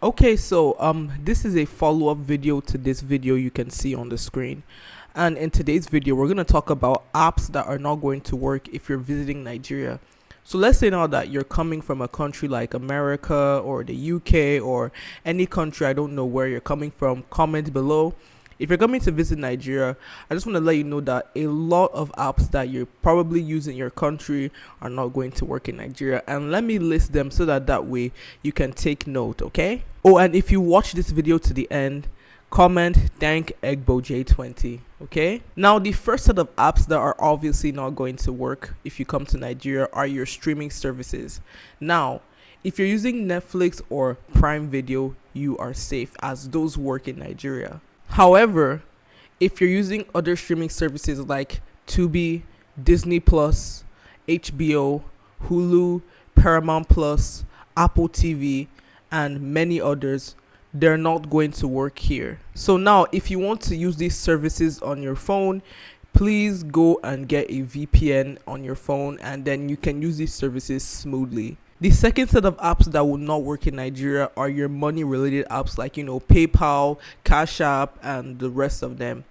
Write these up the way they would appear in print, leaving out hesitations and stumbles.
Okay, so this is a follow-up video to this video you can see on the screen. And in today's video, we're going to talk about apps that are not going to work if you're visiting Nigeria. So let's say now that you're coming from a country like America or the UK or any country, I don't know where you're coming from, comment below. If you're coming to visit Nigeria, I just want to let you know that a lot of apps that you probably use in your country are not going to work in Nigeria. And let me list them so that way you can take note, okay? Oh, and if you watch this video to the end, comment thank EgboJ20, okay? Now, the first set of apps that are obviously not going to work if you come to Nigeria are your streaming services. Now, if you're using Netflix or Prime Video, you are safe as those work in Nigeria. However, if you're using other streaming services like Tubi, Disney Plus, HBO, Hulu, Paramount Plus, Apple TV, and many others, they're not going to work here. So now, if you want to use these services on your phone, please go and get a VPN on your phone, and then you can use these services smoothly. The second set of apps that will not work in Nigeria are your money related apps like, PayPal, Cash App, and the rest of them.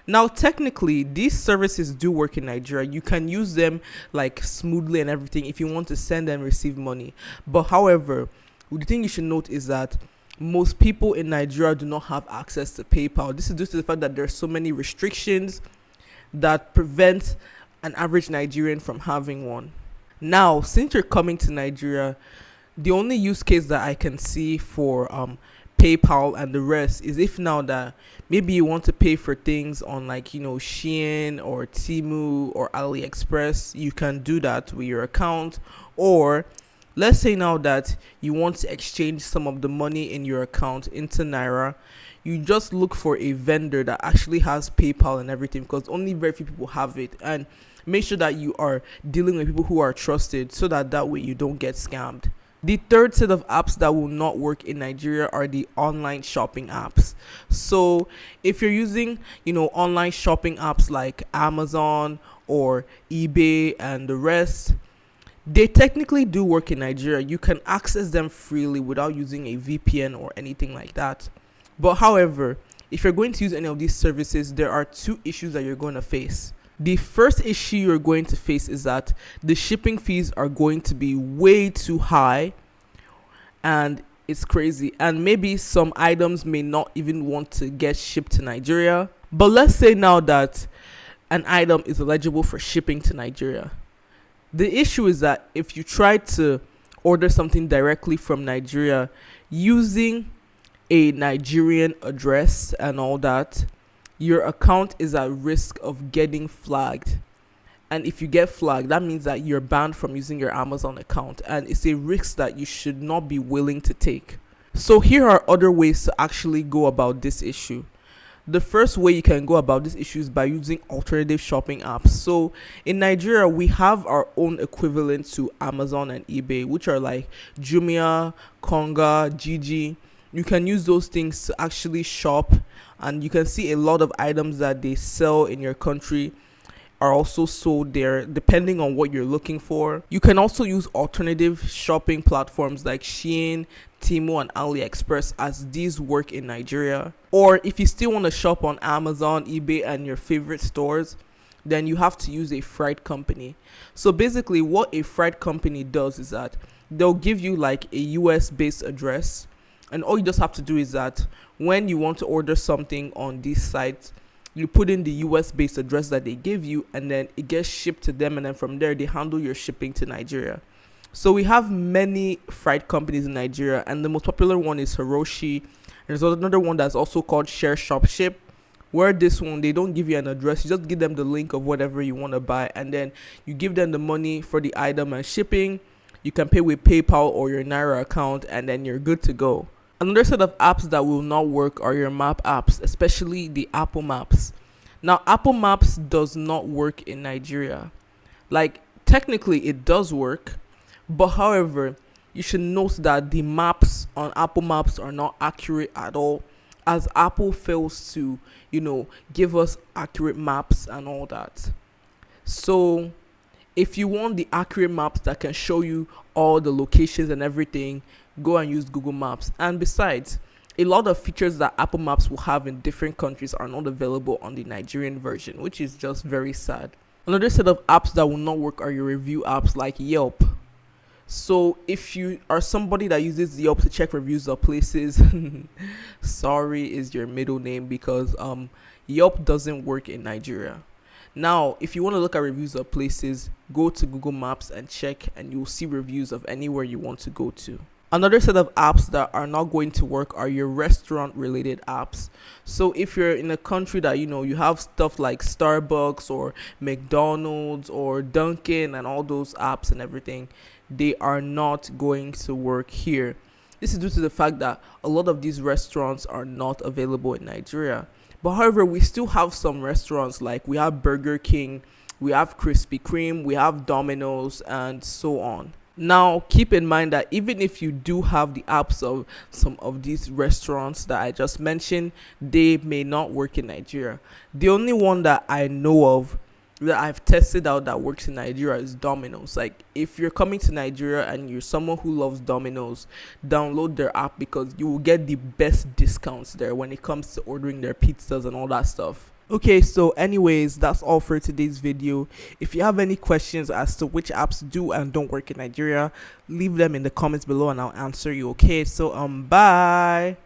Now, technically, these services do work in Nigeria. You can use them like smoothly and everything if you want to send and receive money. But however, the thing you should note is that most people in Nigeria do not have access to PayPal. This is due to the fact that there are so many restrictions that prevent an average Nigerian from having one. Now, since you're coming to Nigeria, the only use case that I can see for PayPal and the rest is if now that maybe you want to pay for things on like, Shein or Temu or AliExpress, you can do that with your account. Or let's say now that you want to exchange some of the money in your account into Naira, you just look for a vendor that actually has PayPal and everything, because only very few people have it. And make sure that you are dealing with people who are trusted so that way you don't get scammed. The third set of apps that will not work in Nigeria are the online shopping apps. So if you're using, online shopping apps like Amazon or eBay and the rest, they technically do work in Nigeria. You can access them freely without using a VPN or anything like that. But however, if you're going to use any of these services, there are two issues that you're going to face. The first issue you're going to face is that the shipping fees are going to be way too high, and it's crazy. And maybe some items may not even want to get shipped to Nigeria. But let's say now that an item is eligible for shipping to Nigeria. The issue is that if you try to order something directly from Nigeria using a Nigerian address and all that, your account is at risk of getting flagged. And if you get flagged, that means that you're banned from using your Amazon account, and it's a risk that you should not be willing to take. So here are other ways to actually go about this issue. The first way you can go about this issue is by using alternative shopping apps. So in Nigeria, we have our own equivalent to Amazon and eBay, which are like Jumia, Konga, Gigi. You can use those things to actually shop, and you can see a lot of items that they sell in your country are also sold there depending on what you're looking for. You can also use alternative shopping platforms like Shein, Temu, and AliExpress, as these work in Nigeria. Or if you still want to shop on Amazon, eBay, and your favorite stores, then you have to use a freight company. So basically what a freight company does is that they'll give you like a US based address, and all you just have to do is that when you want to order something on these sites, you put in the US based address that they give you, and then it gets shipped to them, and then from there they handle your shipping to Nigeria. So we have many freight companies in Nigeria, and the most popular one is Hiroshi. There's another one that's also called Share Shop Ship, where this one, they don't give you an address, you just give them the link of whatever you want to buy, and then you give them the money for the item and shipping. You can pay with PayPal or your Naira account, and then you're good to go. Another set of apps that will not work are your map apps, especially the Apple Maps. Now, Apple Maps does not work in Nigeria. Like, technically it does work, but however, you should note that the maps on Apple Maps are not accurate at all, as Apple fails to, give us accurate maps and all that. So if you want the accurate maps that can show you all the locations and everything, go and use Google Maps. And besides, a lot of features that Apple Maps will have in different countries are not available on the Nigerian version, which is just very sad. Another set of apps that will not work are your review apps like Yelp. So if you are somebody that uses Yelp to check reviews of places, sorry is your middle name, because Yelp doesn't work in Nigeria. Now, if you want to look at reviews of places, go to Google Maps and check, and you'll see reviews of anywhere you want to go to. Another set of apps that are not going to work are your restaurant related apps. So if you're in a country that you have stuff like Starbucks or McDonald's or Dunkin' and all those apps and everything, they are not going to work here. This is due to the fact that a lot of these restaurants are not available in Nigeria. But however, we still have some restaurants, like we have Burger King, we have Krispy Kreme, we have Domino's, and so on. Now, keep in mind that even if you do have the apps of some of these restaurants that I just mentioned, they may not work in Nigeria. The only one that I know of that I've tested out that works in Nigeria is Domino's. Like, if you're coming to Nigeria and you're someone who loves Domino's, download their app, because you will get the best discounts there when it comes to ordering their pizzas and all that stuff. Okay, so anyways, that's all for today's video. If you have any questions as to which apps do and don't work in Nigeria, leave them in the comments below and I'll answer you. Okay, so bye.